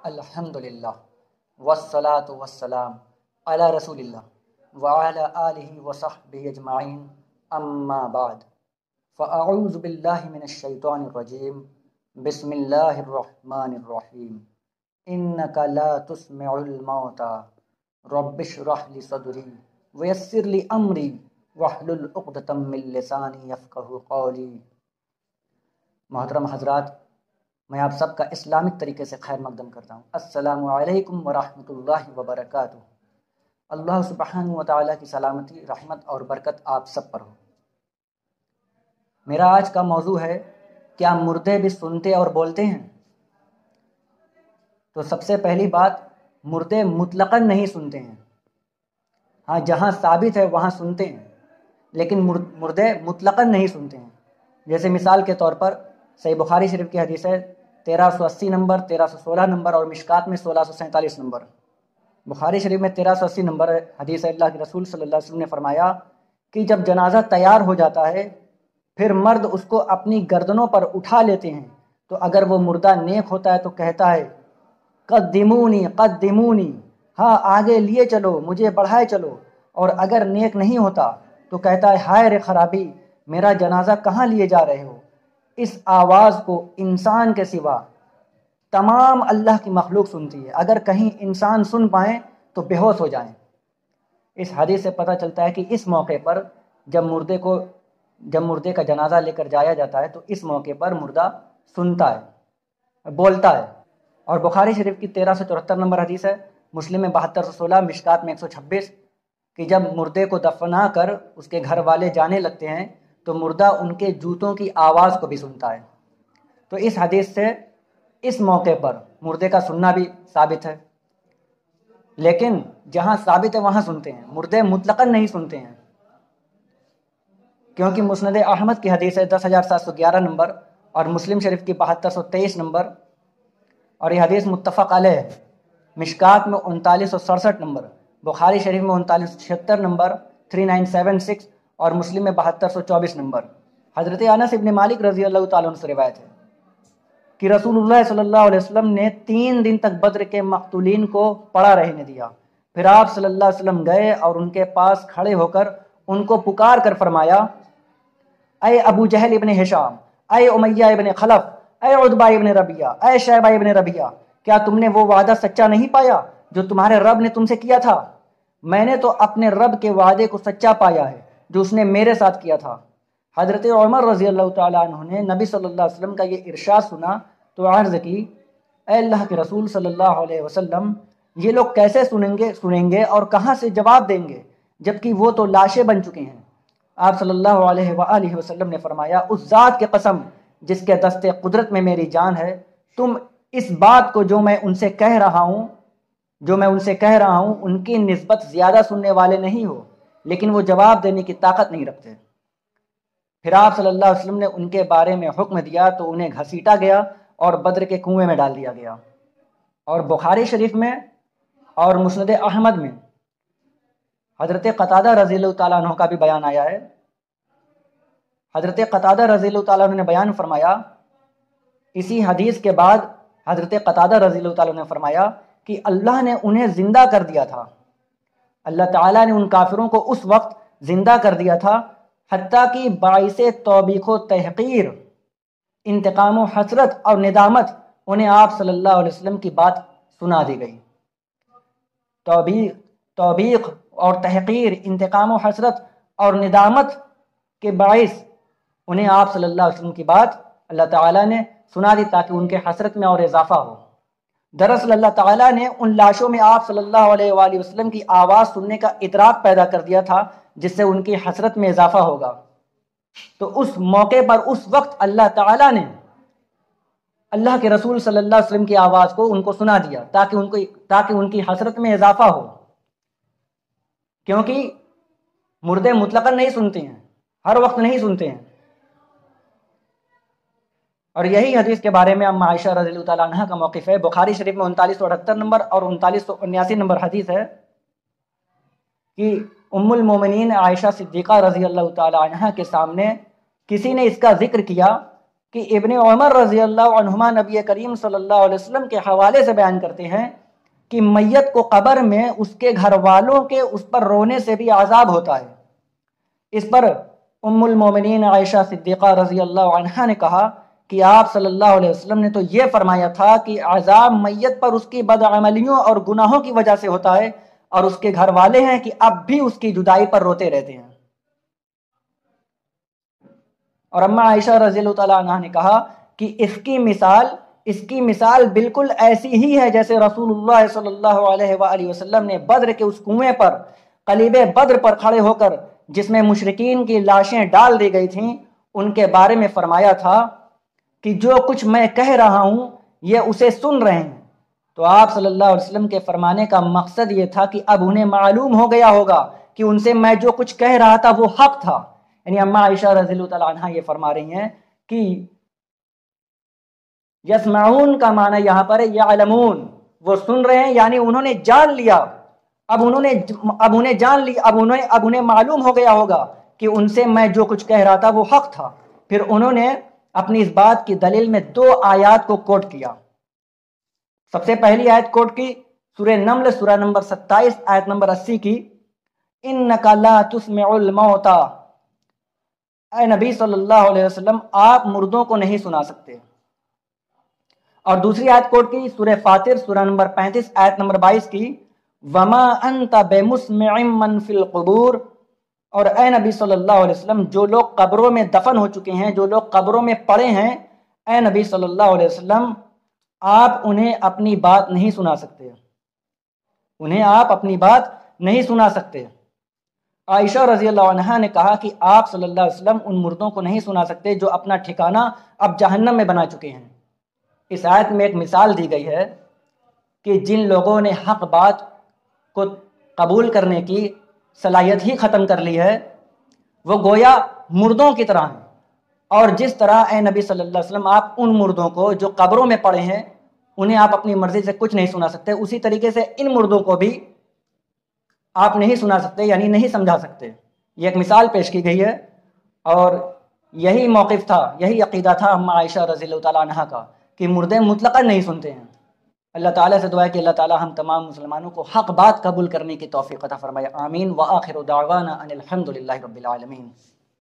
الحمدللہ والصلاة والسلام علی رسول اللہ وعلی آلہ وصحبہ اجمعین اما بعد فاعوذ باللہ من الشیطان الرجیم بسم اللہ الرحمن الرحیم انک لا تسمع الموتى رب اشرح لی صدری ویسر لی امری واحلل عقدۃ من لسانی یفقہوا قولی۔ محترم حضرات، میں آپ سب کا اسلامک طریقے سے خیر مقدم کرتا ہوں۔ السلام علیکم ورحمۃ اللہ وبرکاتہ۔ اللہ سبحانہ و تعالیٰ کی سلامتی، رحمت اور برکت آپ سب پر ہو۔ میرا آج کا موضوع ہے، کیا مردے بھی سنتے اور بولتے ہیں؟ تو سب سے پہلی بات، مردے مطلقاً نہیں سنتے ہیں۔ ہاں، جہاں ثابت ہے وہاں سنتے ہیں، لیکن مردے مطلقاً نہیں سنتے ہیں۔ جیسے مثال کے طور پر صحیح بخاری شریف کی حدیث ہے 1380 نمبر، 1316 نمبر اور مشکات میں 1647 نمبر۔ بخاری شریف میں 1380 نمبر حدیث ہے، اللہ کے رسول صلی اللہ علیہ وسلم نے فرمایا کہ جب جنازہ تیار ہو جاتا ہے پھر مرد اس کو اپنی گردنوں پر اٹھا لیتے ہیں، تو اگر وہ مردہ نیک ہوتا ہے تو کہتا ہے قدمونی قدمونی، ہاں آگے لیے چلو، مجھے بڑھائے چلو، اور اگر نیک نہیں ہوتا تو کہتا ہے ہائے رے خرابی، میرا جنازہ کہاں لیے جا رہے ہو۔ اس آواز کو انسان کے سوا تمام اللہ کی مخلوق سنتی ہے۔ اگر کہیں انسان سن پائیں تو بے ہوش ہو جائیں۔ اس حدیث سے پتہ چلتا ہے کہ اس موقع پر جب مردے کا جنازہ لے کر جایا جاتا ہے تو اس موقع پر مردہ سنتا ہے، بولتا ہے۔ اور بخاری شریف کی 1374 نمبر حدیث ہے، مسلم میں 7216، مشکات میں 126، کہ جب مردے کو دفنا کر اس کے گھر والے جانے لگتے ہیں تو مردہ ان کے جوتوں کی آواز کو بھی سنتا ہے۔ تو اس حدیث سے اس موقع پر مردے کا سننا بھی ثابت ہے، لیکن جہاں ثابت ہے وہاں سنتے ہیں، مردے مطلقاً نہیں سنتے ہیں۔ کیونکہ مسند احمد کی حدیث ہے 10711 نمبر اور مسلم شریف کی 7223 نمبر، اور یہ حدیث متفق علیہ ہے۔ مشکات میں 3967 نمبر، بخاری شریف میں 3976 نمبر 3976 اور مسلم میں 7224 نمبر۔ حضرت انس ابن مالک رضی اللہ تعالیٰ عنہ سے روایت ہے کہ رسول اللہ صلی اللہ علیہ وسلم نے 3 دن تک بدر کے مقتولین کو پڑا رہنے دیا۔ پھر آپ صلی اللہ علیہ وسلم گئے اور ان کے پاس کھڑے ہو کر ان کو پکار کر فرمایا، اے ابو جہل ابن ہشام، اے امیہ ابن خلف، اے عتبہ ابن ربیعہ، اے شیبہ ابن ربیعہ، کیا تم نے وہ وعدہ سچا نہیں پایا جو تمہارے رب نے تم سے کیا تھا؟ میں نے تو اپنے رب کے وعدے کو سچا پایا ہے جو اس نے میرے ساتھ کیا تھا۔ حضرت عمر رضی اللہ تعالیٰ عنہ نے نبی صلی اللہ علیہ وسلم کا یہ ارشاد سنا تو عرض کی، اے اللہ کے رسول صلی اللہ علیہ وسلم، یہ لوگ کیسے سنیں گے اور کہاں سے جواب دیں گے جبکہ وہ تو لاشیں بن چکے ہیں۔ آپ صلی اللہ علیہ وآلہ وسلم نے فرمایا، اس ذات کے قسم جس کے دست قدرت میں میری جان ہے، تم اس بات کو جو میں ان سے کہہ رہا ہوں ان کی نسبت زیادہ سننے والے نہیں ہو، لیکن وہ جواب دینے کی طاقت نہیں رکھتے۔ پھر آپ صلی اللہ علیہ وسلم نے ان کے بارے میں حکم دیا تو انہیں گھسیٹا گیا اور بدر کے کنویں میں ڈال دیا گیا۔ اور بخاری شریف میں اور مسند احمد میں حضرت قتادہ رضی اللہ تعالیٰ عنہ کا بھی بیان آیا ہے۔ حضرت قتادہ رضی اللہ تعالیٰ عنہ نے بیان فرمایا، اسی حدیث کے بعد حضرت قتادہ رضی اللہ تعالیٰ عنہ نے فرمایا کہ اللہ نے انہیں زندہ کر دیا تھا، اللہ تعالیٰ نے ان کافروں کو اس وقت زندہ کر دیا تھا حتیٰ کہ باعث توبیخ و تحقیر، انتقام و حسرت اور ندامت انہیں آپ صلی اللہ علیہ وسلم کی بات سنا دی گئی۔ توبیخ اور تحقیر، انتقام و حسرت اور ندامت کے باعث انہیں آپ صلی اللہ علیہ وسلم کی بات اللہ تعالیٰ نے سنا دی تاکہ ان کے حسرت میں اور اضافہ ہو۔ دراصل اللہ تعالیٰ نے ان لاشوں میں آپ صلی اللہ علیہ وآلہ وسلم کی آواز سننے کا ادراک پیدا کر دیا تھا جس سے ان کی حسرت میں اضافہ ہوگا۔ تو اس موقع پر اس وقت اللہ تعالیٰ نے اللہ کے رسول صلی اللہ علیہ وسلم کی آواز کو ان کو سنا دیا تاکہ ان کی حسرت میں اضافہ ہو، کیونکہ مردے مطلقاً نہیں سنتے ہیں، ہر وقت نہیں سنتے ہیں۔ اور یہی حدیث کے بارے میں ام عائشہ رضی اللہ تعالیٰ عنہ کا موقف ہے۔ بخاری شریف میں 3978 نمبر اور 3979 نمبر حدیث ہے کہ ام المومنین عائشہ صدیقہ رضی اللہ تعالیٰ عنہ کے سامنے کسی نے اس کا ذکر کیا کہ ابن عمر رضی اللہ عنہما نبی کریم صلی اللہ علیہ وسلم کے حوالے سے بیان کرتے ہیں کہ میت کو قبر میں اس کے گھر والوں کے اس پر رونے سے بھی عذاب ہوتا ہے۔ اس پر ام المومنین عائشہ صدیقہ رضی اللہ عنہا نے کہا کہ آپ صلی اللہ علیہ وسلم نے تو یہ فرمایا تھا کہ عذاب میت پر اس کی بدعملیوں اور گناہوں کی وجہ سے ہوتا ہے، اور اس کے گھر والے ہیں کہ اب بھی اس کی جدائی پر روتے رہتے ہیں۔ اور اما عائشہ رضی اللہ تعالیٰ عنہ نے کہا کہ اس کی مثال بالکل ایسی ہی ہے جیسے رسول اللہ صلی اللہ علیہ وآلہ وسلم نے بدر کے اس کنویں پر، قلیب بدر پر کھڑے ہو کر جس میں مشرکین کی لاشیں ڈال دی گئی تھیں، ان کے بارے میں فرمایا تھا کہ جو کچھ میں کہہ رہا ہوں یہ اسے سن رہے ہیں۔ تو آپ صلی اللہ علیہ وسلم کے فرمانے کا مقصد یہ تھا کہ اب انہیں معلوم ہو گیا ہوگا کہ ان سے میں جو کچھ کہہ رہا تھا وہ حق تھا۔ یعنی اما عائشہ رضی اللہ تعالیٰ عنہ یہ فرما رہی ہیں کہ یسمعون کا معنی یہاں پر ہے یعلمون، وہ سن رہے ہیں، یعنی انہوں نے جان لیا، اب انہیں معلوم ہو گیا ہوگا کہ ان سے میں جو کچھ کہہ رہا تھا وہ حق تھا۔ پھر انہوں نے اپنی اس بات کی دلیل میں 2 آیات کو کوٹ کیا۔ سب سے پہلی آیت کوٹ کی سورہ نمل سورہ نمبر 27 آیت نمبر 80 کی، اِنَّكَ لَا تُسْمِعُ الْمَوْتَى، اے نبی صلی اللہ علیہ وسلم آپ مردوں کو نہیں سنا سکتے۔ اور دوسری آیت کوٹ کی سورہ فاطر سورہ نمبر 35 آیت نمبر 22 کی، وَمَا أَنْتَ بِمُسْمِعٍ مَّن فِي الْقُبُورِ، اور اے نبی صلی اللہ علیہ وسلم جو لوگ قبروں میں دفن ہو چکے ہیں، جو لوگ قبروں میں پڑے ہیں، اے نبی صلی اللہ علیہ وسلم آپ انہیں اپنی بات نہیں سنا سکتے، انہیں آپ اپنی بات نہیں سنا سکتے۔ عائشہ رضی اللہ عنہا نے کہا کہ آپ صلی اللہ علیہ وسلم ان مردوں کو نہیں سنا سکتے جو اپنا ٹھکانہ اب جہنم میں بنا چکے ہیں۔ اس آیت میں ایک مثال دی گئی ہے کہ جن لوگوں نے حق بات کو قبول کرنے کی صلاحیت ہی ختم کر لی ہے وہ گویا مردوں کی طرح ہیں، اور جس طرح اے نبی صلی اللہ علیہ وسلم آپ ان مردوں کو جو قبروں میں پڑے ہیں انہیں آپ اپنی مرضی سے کچھ نہیں سنا سکتے، اسی طریقے سے ان مردوں کو بھی آپ نہیں سنا سکتے، یعنی نہیں سمجھا سکتے۔ یہ ایک مثال پیش کی گئی ہے، اور یہی موقف تھا، یہی عقیدہ تھا اما عائشہ رضی اللہ تعالیٰ عنہا کا کہ مردے مطلقاً نہیں سنتے ہیں۔ اللہ تعالیٰ سے دعا ہے کہ اللہ تعالیٰ ہم تمام مسلمانوں کو حق بات قبول کرنے کی توفیق عطا فرمائے، آمین۔ وآخر دعوانا ان الحمد للہ رب العالمین۔